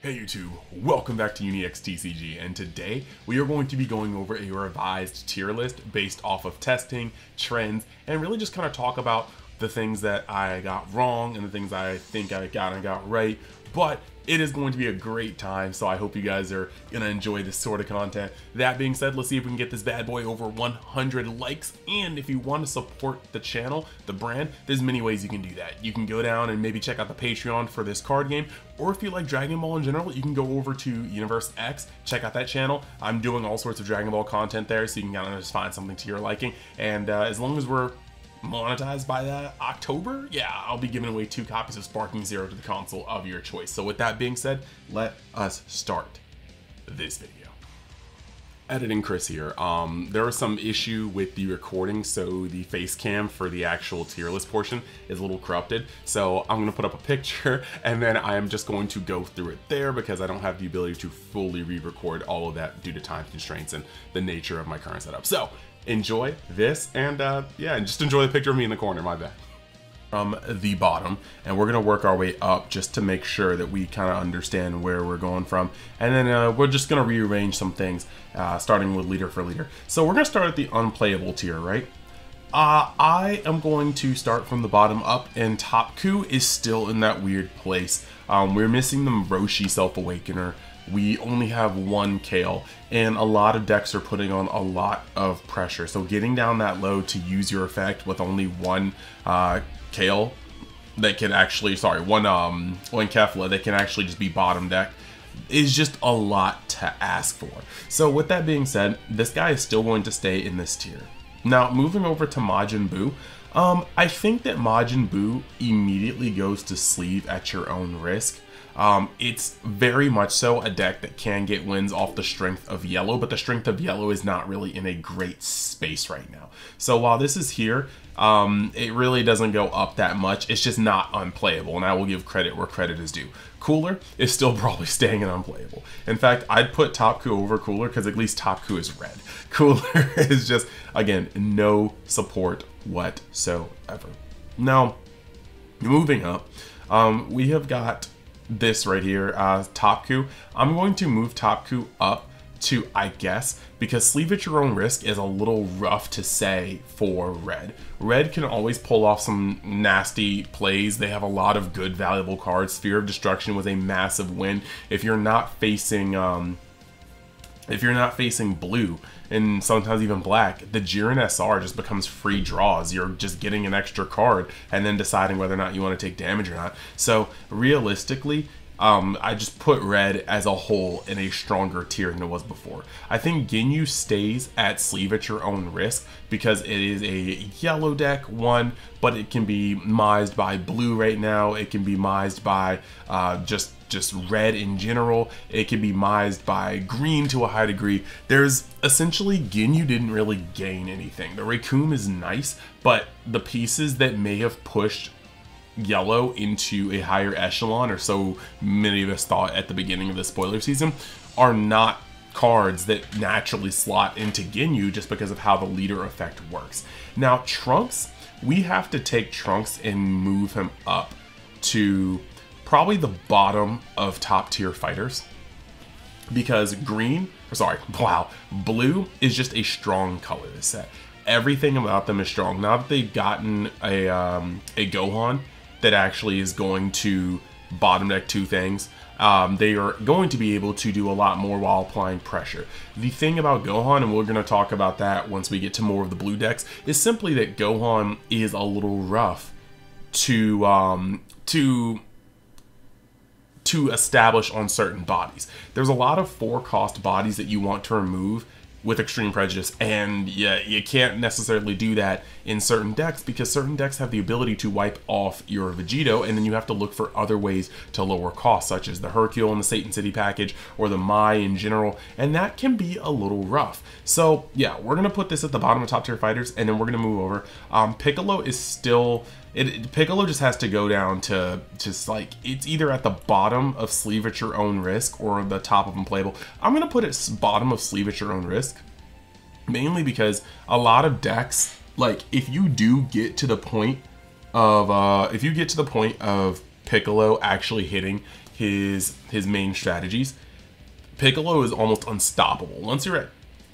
Hey YouTube, welcome back to UniXTCG, and today we are going to be going over a revised tier list based off of testing, trends, and really just kind of talk about the things that I got wrong and the things I think I got right. But it is going to be a great time, so I hope you guys are gonna enjoy this sort of content. That being said, let's see if we can get this bad boy over 100 likes. And if you want to support the channel, the brand, there's many ways you can do that. You can go down and maybe check out the Patreon for this card game, or if you like Dragon Ball in general, you can go over to Universe X, check out that channel. I'm doing all sorts of Dragon Ball content there, so you can kind of just find something to your liking. And as long as we're monetized by that October, yeah, I'll be giving away 2 copies of Sparking Zero to the console of your choice. So with that being said, let us start this video. Editing Chris here. There was some issue with the recording, so the face cam for the actual tier list portion is a little corrupted. So I'm gonna put up a picture and then I am just going to go through it there because I don't have the ability to fully re-record all of that due to time constraints and the nature of my current setup. So enjoy this, and yeah, and just enjoy the picture of me in the corner, my bad. From the bottom, and we're gonna work our way up just to make sure that we kind of understand where we're going from, and then we're just gonna rearrange some things, starting with leader for leader. So we're gonna start at the unplayable tier, right? I am going to start from the bottom up, and Top Coup is still in that weird place. We're missing the Roshi Self-Awakener. We only have 1 Kale, and a lot of decks are putting on a lot of pressure. So getting down that low to use your effect with only 1 Kale that can actually, one Kefla that can actually just be bottom deck is just a lot to ask for. So with that being said, this guy is still going to stay in this tier. Now moving over to Majin Buu, I think that Majin Buu immediately goes to sleeve at your own risk. It's very much so a deck that can get wins off the strength of yellow, but the strength of yellow is not really in a great space right now. So while this is here, it really doesn't go up that much. It's just not unplayable, and I will give credit where credit is due. Cooler is still probably staying in unplayable. In fact, I'd put Top Coup over Cooler because at least Top Coup is red. Cooler is just, again, no support whatsoever. Now, moving up, we have got this right here, Top Coup. I'm going to move Top Coup up to I guess, because sleeve at your own risk is a little rough to say for red. Red can always pull off some nasty plays. They have a lot of good valuable cards. Sphere of Destruction was a massive win. If you're not facing blue and sometimes even black, the Jiren SR just becomes free draws. You're just getting an extra card and then deciding whether or not you want to take damage or not. So realistically, I just put red as a whole in a stronger tier than it was before. I think Ginyu stays at sleeve at your own risk because it is a yellow deck, but it can be mised by blue right now. It can be mised by just red in general. It can be mised by green to a high degree. There's essentially, Ginyu didn't really gain anything. The Raccoon is nice, but the pieces that may have pushed yellow into a higher echelon, or so many of us thought at the beginning of the spoiler season, are not cards that naturally slot into Ginyu just because of how the leader effect works. Now Trunks, we have to take Trunks and move him up to probably the bottom of top tier fighters, because blue is just a strong color this set. Everything about them is strong. Now that they've gotten a Gohan that actually is going to bottom deck 2 things, they are going to be able to do a lot more while applying pressure. The thing about Gohan, and we're going to talk about that once we get to more of the blue decks, is simply that Gohan is a little rough to establish on certain bodies. There's a lot of 4-cost bodies that you want to remove with Extreme Prejudice, and yeah, you can't necessarily do that in certain decks because certain decks have the ability to wipe off your Vegito, and then you have to look for other ways to lower costs, such as the Hercule and the Satan City package, or the Mai in general, and that can be a little rough. So yeah, we're gonna put this at the bottom of top tier fighters, and then we're gonna move over. Piccolo is still, Piccolo just has to go down to just like, it's either at the bottom of sleeve at your own risk or the top of unplayable. I'm gonna put it bottom of sleeve at your own risk, mainly because a lot of decks, like if you do get to the point of Piccolo actually hitting his main strategies, Piccolo is almost unstoppable. Once you're at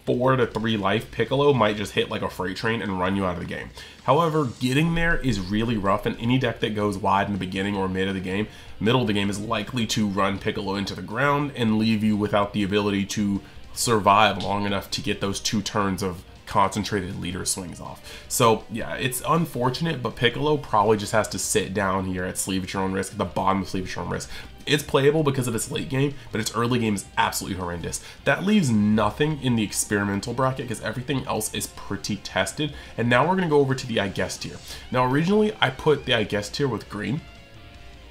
4 to 3 life, Piccolo might just hit like a freight train and run you out of the game. However, getting there is really rough, and any deck that goes wide in the beginning or middle of the game is likely to run Piccolo into the ground and leave you without the ability to survive long enough to get those 2 turns of concentrated leader swings off. So yeah, it's unfortunate, but Piccolo probably just has to sit down here at sleeve at your own risk, at the bottom of sleeve at your own risk. It's playable because of its late game, but its early game is absolutely horrendous. That leaves nothing in the experimental bracket because everything else is pretty tested. And now we're gonna go over to the I guess tier. Now originally I put the I guess tier with green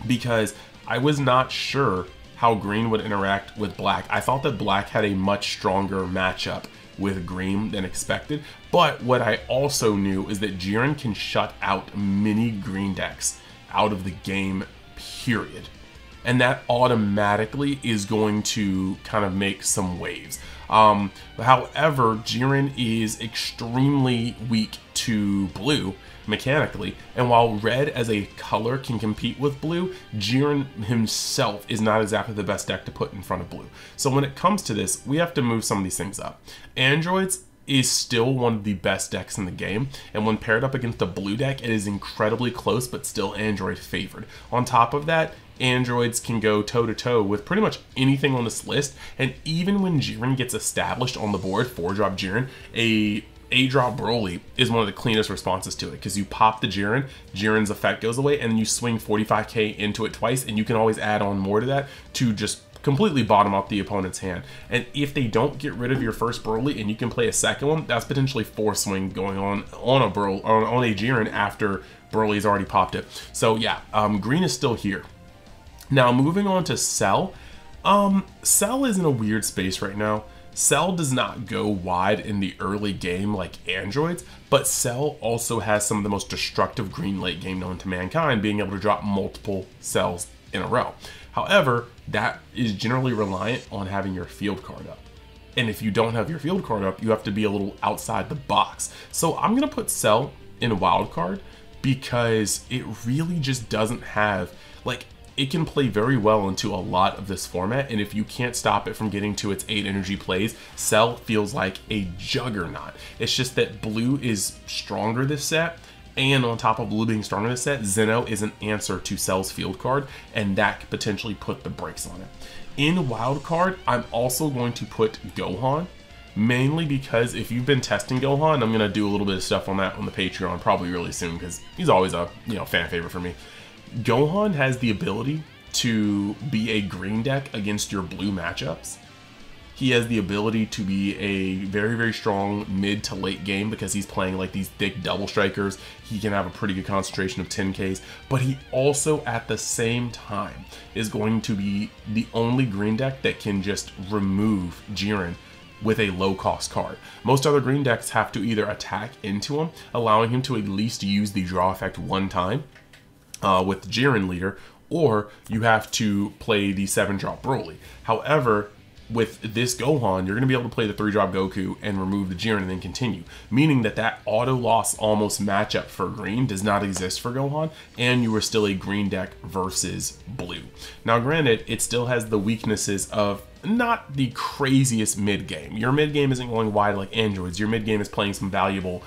because I was not sure how green would interact with black. I thought that black had a much stronger matchup with green than expected, but what I also knew is that Jiren can shut out many green decks out of the game, period. And that automatically is going to kind of make some waves. However, Jiren is extremely weak to blue mechanically, and while red as a color can compete with blue, Jiren himself is not exactly the best deck to put in front of blue. So when it comes to this, we have to move some of these things up. Androids is still one of the best decks in the game, and when paired up against a blue deck, it is incredibly close but still Android favored. On top of that, Androids can go toe-to-toe with pretty much anything on this list, and even when Jiren gets established on the board, 4-drop Jiren, a 8-drop Broly is one of the cleanest responses to it, because you pop the Jiren's effect goes away, and then you swing 45k into it twice, and you can always add on more to that to just completely bottom up the opponent's hand. And if they don't get rid of your first Broly and you can play a second one, that's potentially 4 swing going on a Jiren after Broly's already popped it. So yeah, green is still here. Now moving on to Cell. Cell is in a weird space right now. Cell does not go wide in the early game like Androids, but Cell also has some of the most destructive green late game known to mankind, being able to drop multiple cells in a row. However, that is generally reliant on having your field card up. And if you don't have your field card up, you have to be a little outside the box. So I'm gonna put Cell in wild card because it really just doesn't have, like, it can play very well into a lot of this format, and if you can't stop it from getting to its 8 energy plays, Cell feels like a juggernaut. It's just that blue is stronger this set, and on top of blue being stronger this set, Zeno is an answer to Cell's field card, and that could potentially put the brakes on it. In wild card, I'm also going to put Gohan, mainly because if you've been testing Gohan, I'm gonna do a little bit of stuff on that on the Patreon probably really soon, because he's always a fan favorite for me. Gohan has the ability to be a green deck against your blue matchups. He has the ability to be a very, very strong mid to late game because he's playing like these thick double strikers. He can have a pretty good concentration of 10Ks, but he also at the same time is going to be the only green deck that can just remove Jiren with a low cost card. Most other green decks have to either attack into him, allowing him to at least use the draw effect one time, with Jiren leader, or you have to play the 7-drop Broly. However, with this Gohan, you're going to be able to play the 3-drop Goku and remove the Jiren and then continue, meaning that that auto loss almost matchup for green does not exist for Gohan, and you are still a green deck versus blue. Now granted, it still has the weaknesses of not the craziest mid game. Your mid game isn't going wide like Androids. Your mid game is playing some valuable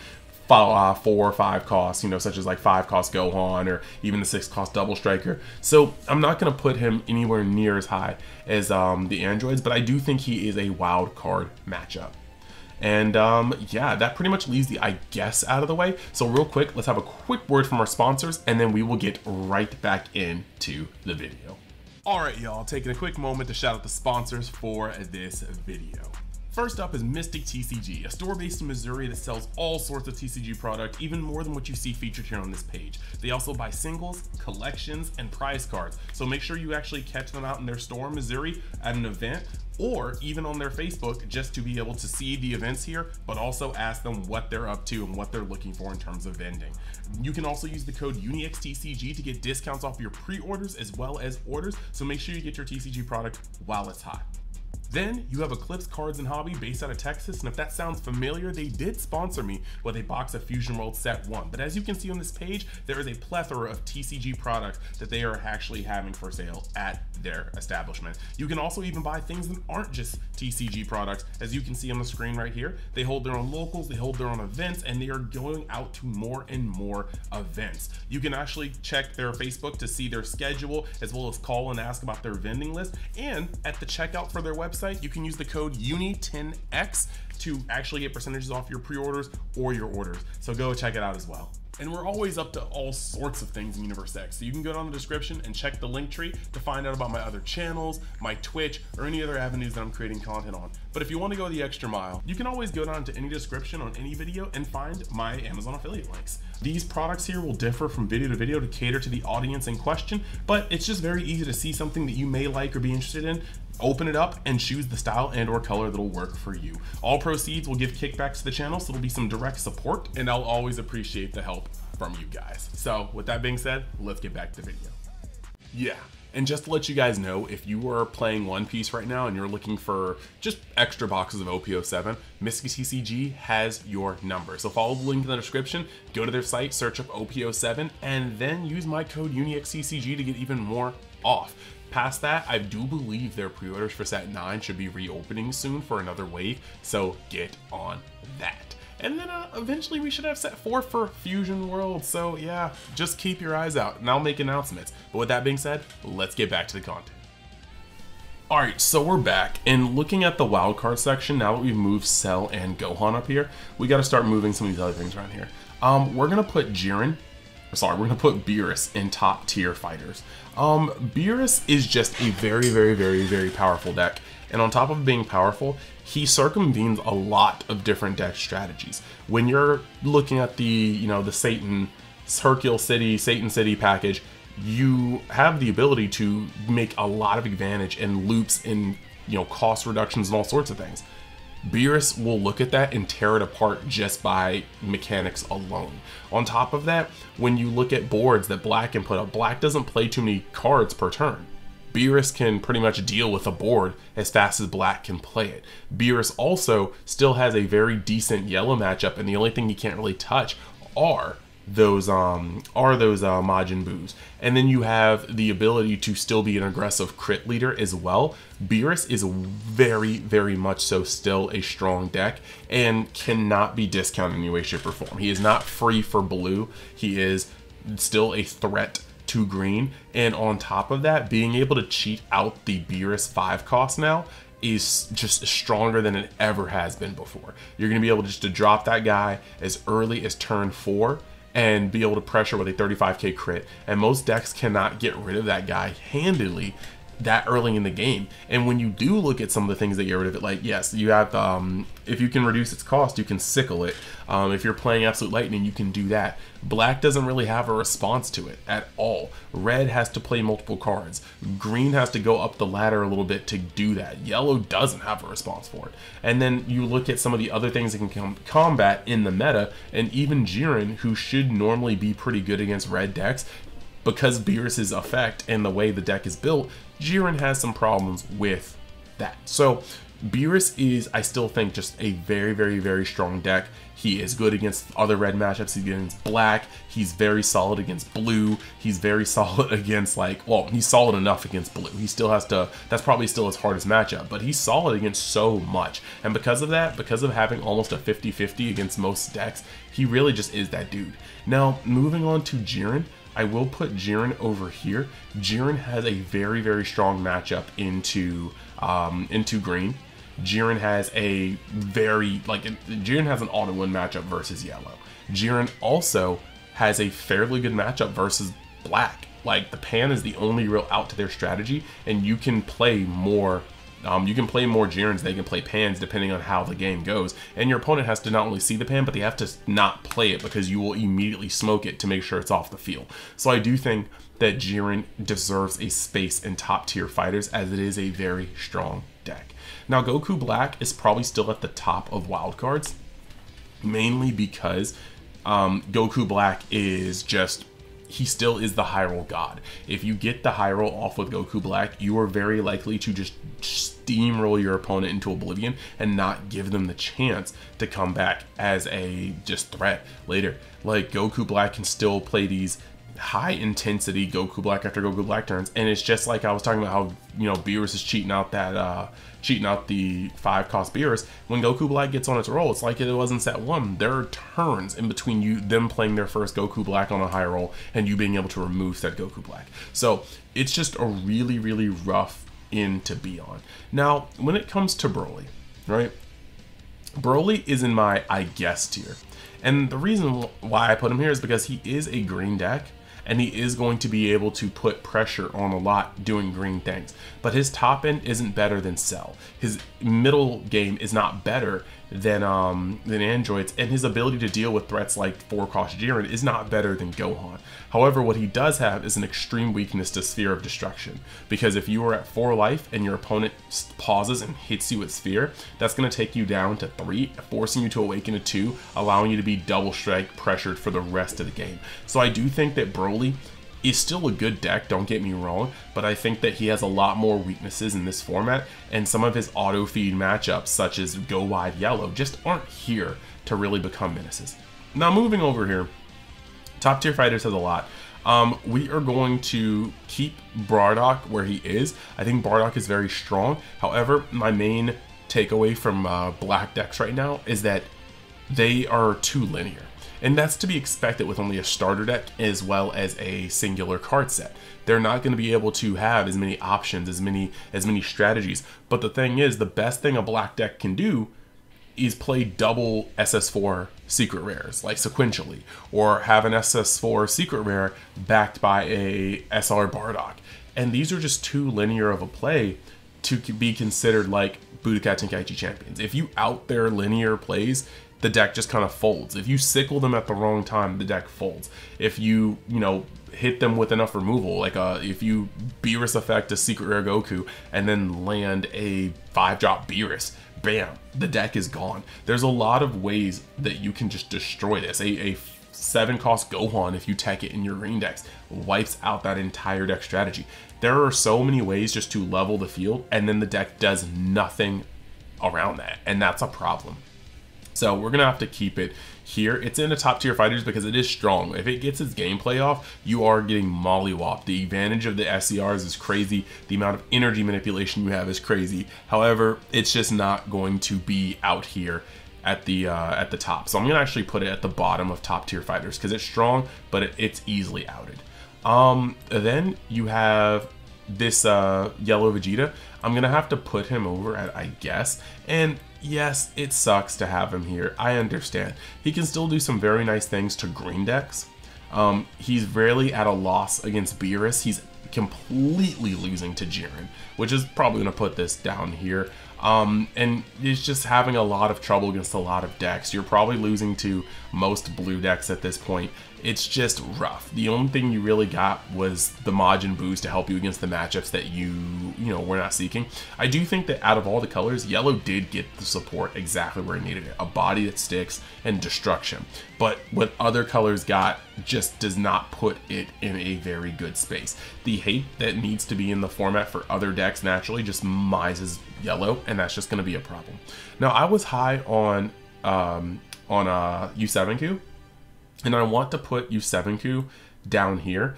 4 or 5 costs, such as like 5 cost Gohan or even the 6 cost Double Striker. So I'm not going to put him anywhere near as high as the Androids, but I do think he is a wild card matchup. And yeah, that pretty much leaves the I guess out of the way. So real quick, let's have a quick word from our sponsors, and then we will get right back into the video. All right, y'all, taking a quick moment to shout out the sponsors for this video. First up is Mystic TCG, a store based in Missouri that sells all sorts of TCG product, even more than what you see featured here on this page. They also buy singles, collections, and prize cards, so make sure you actually catch them out in their store in Missouri at an event, or even on their Facebook, just to be able to see the events here, but also ask them what they're up to and what they're looking for in terms of vending. You can also use the code UNIXTCG to get discounts off your pre-orders as well as orders, so make sure you get your TCG product while it's hot. Then you have Eclipse Cards and Hobby based out of Texas, and if that sounds familiar, they did sponsor me with a box of Fusion World Set 1. But as you can see on this page, there is a plethora of TCG products that they are actually having for sale at their establishment. You can also even buy things that aren't just TCG products. As you can see on the screen right here, they hold their own locals, they hold their own events, and they are going out to more and more events. You can actually check their Facebook to see their schedule, as well as call and ask about their vending list. And at the checkout for their website, you can use the code UNI10X to actually get percentages off your pre-orders or your orders. So go check it out as well. And we're always up to all sorts of things in Universe X. So you can go down the description and check the link tree to find out about my other channels, my Twitch, or any other avenues that I'm creating content on. But if you want to go the extra mile, you can always go down to any description on any video and find my Amazon affiliate links. These products here will differ from video to video to cater to the audience in question, but it's just very easy to see something that you may like or be interested in, open it up and choose the style and or color that'll work for you. All proceeds will give kickbacks to the channel, so it'll be some direct support, and I'll always appreciate the help from you guys. So with that being said, let's get back to the video. Yeah, and just to let you guys know, if you are playing One Piece right now and you're looking for just extra boxes of OP07, Mystic TCG has your number. So follow the link in the description, go to their site, search up OP07, and then use my code UNIXTCG to get even more off. Past that, I do believe their pre-orders for set 9 should be reopening soon for another wave, so get on that. And then eventually we should have set 4 for Fusion World, so yeah, just keep your eyes out and I'll make announcements. But with that being said, let's get back to the content. Alright, so we're back, and looking at the wildcard section, now that we've moved Cell and Gohan up here, we gotta start moving some of these other things around here. We're gonna put we're gonna put Beerus in top tier fighters. Beerus is just a very powerful deck, and on top of being powerful, he circumvenes a lot of different deck strategies. When you're looking at the, the Satan City package, you have the ability to make a lot of advantage and loops and cost reductions and all sorts of things. Beerus will look at that and tear it apart just by mechanics alone. On top of that, when you look at boards that Black can put up, Black doesn't play too many cards per turn. Beerus can pretty much deal with a board as fast as Black can play it. Beerus also still has a very decent yellow matchup, and the only thing he can't really touch are those Majin Boos. And then you have the ability to still be an aggressive crit leader as well. Beerus is very much so still a strong deck and cannot be discounted in any way, shape, or form. He is not free for blue. He is still a threat to green, and on top of that, being able to cheat out the Beerus 5 cost now is just stronger than it ever has been before. You're going to be able just to drop that guy as early as turn 4 and be able to pressure with a 35k crit, and most decks cannot get rid of that guy handily that early in the game. And when you do look at some of the things that get rid of it, like, yes, you have if you can reduce its cost, you can sickle it. If you're playing Absolute Lightning, you can do that. Black doesn't really have a response to it at all. Red has to play multiple cards. Green has to go up the ladder a little bit to do that. Yellow doesn't have a response for it. And then you look at some of the other things that can combat in the meta, and even Jiren, who should normally be pretty good against red decks, because Beerus's effect and the way the deck is built, Jiren has some problems with that. So Beerus is, I still think, just a very strong deck. He is good against other red matchups. He's good against Black. He's very solid against blue. He's very solid against, he's solid enough against blue. He still has to, that's probably still his hardest matchup, but he's solid against so much. And because of that, because of having almost a 50-50 against most decks, he really just is that dude. Now, moving on to Jiren, I will put Jiren over here. Jiren has a very strong matchup into green. Jiren has a Jiren has an auto-win matchup versus yellow. Jiren also has a fairly good matchup versus Black. Like, the pan is the only real out to their strategy, and you can play more Jirens, they can play pans depending on how the game goes. And your opponent has to not only see the pan, but they have to not play it, because you will immediately smoke it to make sure it's off the field. So I do think that Jiren deserves a space in top tier fighters, as it is a very strong deck. Now, Goku Black is probably still at the top of wildcards, mainly because Goku Black is just he still is the high roll god. If you get the high roll off with Goku Black, you are very likely to just steamroll your opponent into oblivion and not give them the chance to come back as a just threat later. Like, Goku Black can still play these high intensity Goku Black after Goku Black turns, and it's just like I was talking about how, you know, Beerus is cheating out the 5-cost Beerus. When Goku Black gets on its roll, it's like it was in set 1. There are turns in between them playing their first Goku Black on a high roll and you being able to remove said Goku Black. So it's just a really, really rough in to be on. Now, when it comes to Broly, right? Broly is in my I guess tier. And the reason why I put him here is because he is a green deck, and he is going to be able to put pressure on a lot doing green things. But his top end isn't better than Cell. His middle game is not better than Android's, and his ability to deal with threats like 4-cost Jiren is not better than Gohan. However, what he does have is an extreme weakness to Sphere of Destruction, because if you are at 4 life and your opponent pauses and hits you with Sphere, that's going to take you down to 3, forcing you to awaken to 2, allowing you to be double strike pressured for the rest of the game. So I do think that Broly is still a good deck, don't get me wrong, but I think that he has a lot more weaknesses in this format, and some of his auto feed matchups, such as Go Wide Yellow, just aren't here to really become menaces. Now, moving over here, Top Tier Fighters has a lot. We are going to keep Bardock where he is. I think Bardock is very strong. However, my main takeaway from black decks right now is that they are too linear. And that's to be expected with only a starter deck as well as a singular card set. They're not going to be able to have as many options, as many strategies. But the thing is, the best thing a black deck can do is play double SS4 secret rares, like sequentially, or have an SS4 secret rare backed by a SR Bardock. And these are just too linear of a play to be considered like Budokai Tenkaichi champions. If you out their linear plays, the deck just kind of folds. If you sickle them at the wrong time, the deck folds. If you hit them with enough removal, like if you Beerus effect a secret rare Goku and then land a 5-drop Beerus, bam, the deck is gone. There's a lot of ways that you can just destroy this. A 7-cost Gohan, if you tech it in your green decks, wipes out that entire deck strategy. There are so many ways just to level the field, and then the deck does nothing around that, and that's a problem. So we're going to have to keep it here. It's in the Top Tier Fighters because it is strong. If it gets its gameplay off, you are getting mollywopped. The advantage of the SCRs is crazy. The amount of energy manipulation you have is crazy. However, it's just not going to be out here at the top. So I'm going to actually put it at the bottom of Top Tier Fighters because it's strong, but it's easily outed. Then you have this yellow Vegeta. I'm going to have to put him over at I guess. And yes, it sucks to have him here. I understand. He can still do some very nice things to green decks. He's rarely at a loss against Beerus. He's completely losing to Jiren, which is probably going to put this down here. And he's just having a lot of trouble against a lot of decks. You're probably losing to most blue decks at this point. It's just rough. The only thing you really got was the Majin Boos to help you against the matchups that you were not seeking. I do think that out of all the colors, yellow did get the support exactly where it needed it. A body that sticks and destruction. But what other colors got just does not put it in a very good space. The hate that needs to be in the format for other decks naturally just mises yellow, and that's just going to be a problem. Now, I was high on U7Q, and I want to put U7Q down here.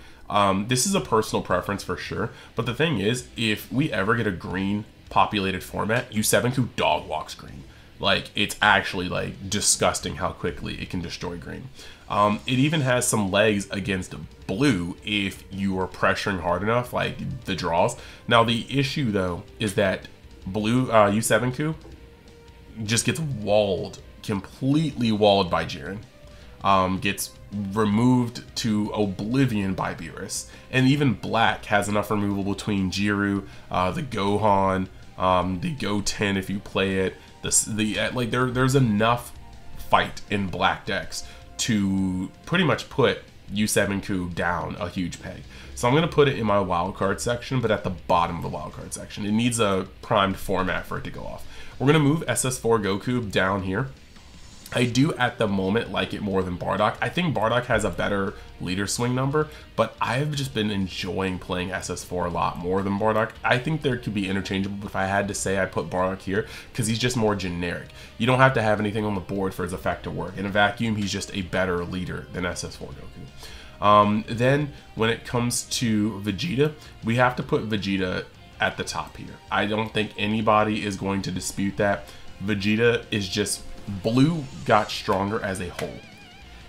This is a personal preference for sure, but the thing is, if we ever get a green populated format, U7Q dog walks green. Like, it's actually like disgusting how quickly it can destroy green. It even has some legs against blue if you are pressuring hard enough, like the draws. Now, the issue though is that blue U7Q just gets walled, completely walled by Jiren. Gets removed to oblivion by Beerus, and even black has enough removal between Jiru, the Gohan, the Goten if you play it. There's enough fight in black decks to pretty much put U7Q down a huge peg. So I'm going to put it in my wildcard section, but at the bottom of the wildcard section. It needs a primed format for it to go off. We're going to move SS4 Goku down here. I do at the moment like it more than Bardock. I think Bardock has a better leader swing number, but I've just been enjoying playing SS4 a lot more than Bardock. I think there could be interchangeable, but if I had to say, I'd put Bardock here because he's just more generic. You don't have to have anything on the board for his effect to work. In a vacuum, he's just a better leader than SS4 Goku. Then when it comes to Vegeta, we have to put Vegeta at the top here. I don't think anybody is going to dispute that. Vegeta is just... Blue got stronger as a whole.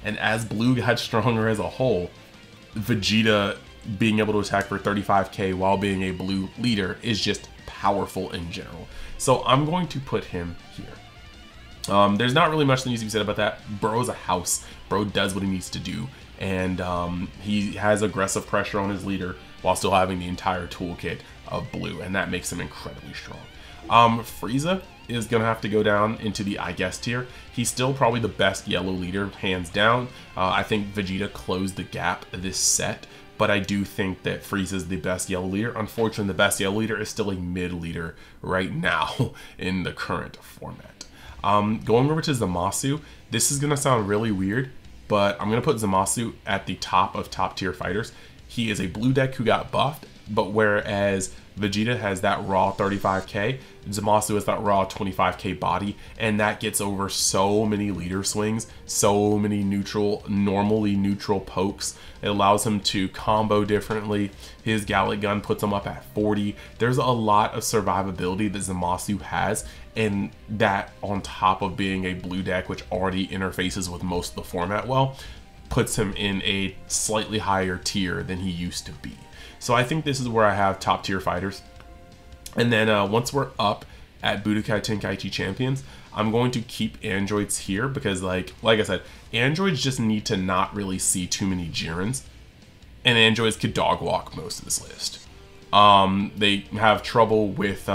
And as Blue got stronger as a whole, Vegeta being able to attack for 35k while being a Blue leader is just powerful in general. So I'm going to put him here. There's not really much that needs to be said about that. Bro's a house. Bro does what he needs to do. And he has aggressive pressure on his leader while still having the entire toolkit of Blue. And that makes him incredibly strong. Frieza is going to have to go down into the I guess tier. He's still probably the best yellow leader, hands down. I think Vegeta closed the gap this set, but I do think that Frieza is the best yellow leader. Unfortunately, the best yellow leader is still a mid leader right now in the current format. Going over to Zamasu, this is going to sound really weird, but I'm going to put Zamasu at the top of top tier fighters. He is a blue deck who got buffed, but whereas Vegeta has that raw 35k, Zamasu has that raw 25k body, and that gets over so many leader swings, so many normally neutral pokes. It allows him to combo differently. His Gallic Gun puts him up at 40. There's a lot of survivability that Zamasu has, and that on top of being a blue deck, which already interfaces with most of the format well, puts him in a slightly higher tier than he used to be. So I think this is where I have top tier fighters. And then once we're up at Budokai Tenkaichi Champions, I'm going to keep androids here because like I said, androids just need to not really see too many Jirens. And androids could dog walk most of this list. They have trouble with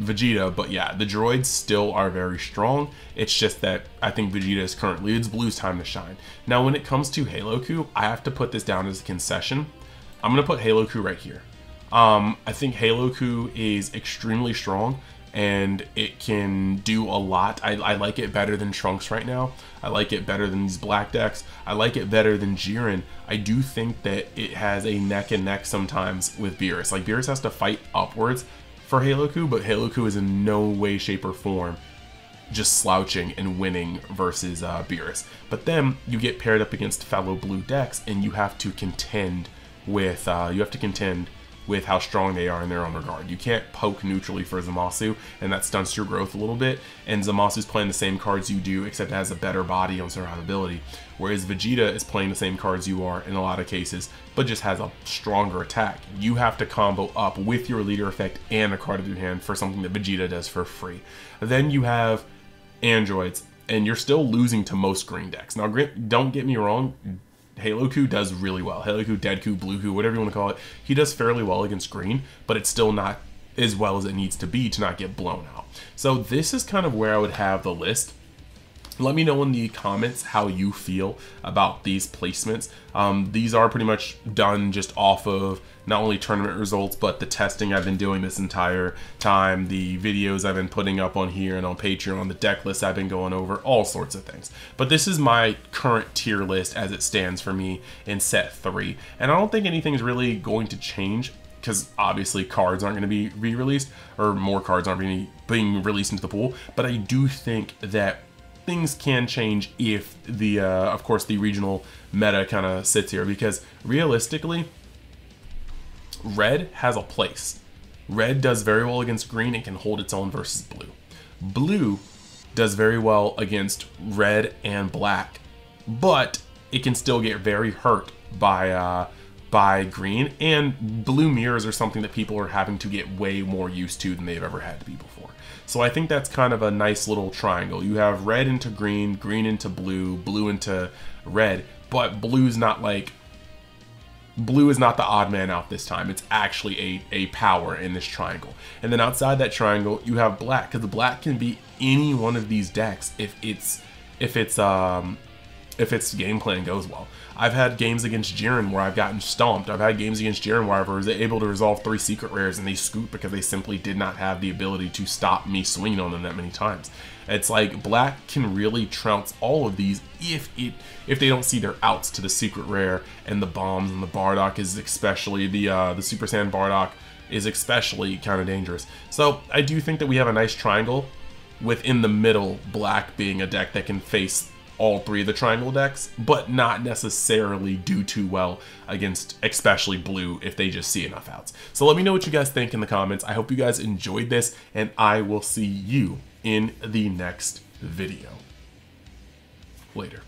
Vegeta, but yeah, the droids still are very strong. It's just that I think Vegeta is currently, it's Blue's time to shine. Now when it comes to Haloku, I have to put this down as a concession. I'm going to put Haloku right here. I think Haloku is extremely strong and it can do a lot. I like it better than Trunks right now. I like it better than these black decks. I like it better than Jiren. I do think that it has a neck and neck sometimes with Beerus. Like Beerus has to fight upwards for Haloku, but Haloku is in no way, shape, or form just slouching and winning versus Beerus. But then you get paired up against fellow blue decks, and you have to contend with how strong they are in their own regard. You can't poke neutrally for Zamasu, and that stunts your growth a little bit. And Zamasu's playing the same cards you do, except it has a better body on survivability. Whereas Vegeta is playing the same cards you are in a lot of cases, but just has a stronger attack. You have to combo up with your leader effect and a card of your hand for something that Vegeta does for free. Then you have androids, and you're still losing to most green decks. Now, don't get me wrong, Haloku does really well. Haloku, Deadku, Blueku, whatever you want to call it, he does fairly well against green, but it's still not as well as it needs to be to not get blown out. So this is kind of where I would have the list. Let me know in the comments how you feel about these placements. These are pretty much done just off of not only tournament results, but the testing I've been doing this entire time, the videos I've been putting up on here and on Patreon, the deck lists I've been going over, all sorts of things. But this is my current tier list as it stands for me in set 3. And I don't think anything's really going to change, because obviously cards aren't going to be re-released, or more cards aren't being released into the pool. But I do think that things can change if the, of course, the regional meta kind of sits here, because realistically, red has a place. Red does very well against green and can hold its own versus blue. Blue does very well against red and black, but it can still get very hurt by green, and blue mirrors are something that people are having to get way more used to than they've ever had to be before. So I think that's kind of a nice little triangle. You have red into green, green into blue, blue into red, but blue is not the odd man out this time. It's actually a power in this triangle. And then outside that triangle, you have black, because the black can be any one of these decks if it's if its game plan goes well. I've had games against Jiren where I've gotten stomped. I've had games against Jiren where I was able to resolve 3 secret rares and they scoop because they simply did not have the ability to stop me swinging on them that many times. It's like black can really trounce all of these if they don't see their outs to the secret rare and the bombs, and the Bardock is especially the Super Saiyan Bardock is especially kind of dangerous. So I do think that we have a nice triangle within the middle, black being a deck that can face all 3 of the triangle decks, but not necessarily do too well against especially blue if they just see enough outs. So let me know what you guys think in the comments. I hope you guys enjoyed this, and I will see you in the next video. Later.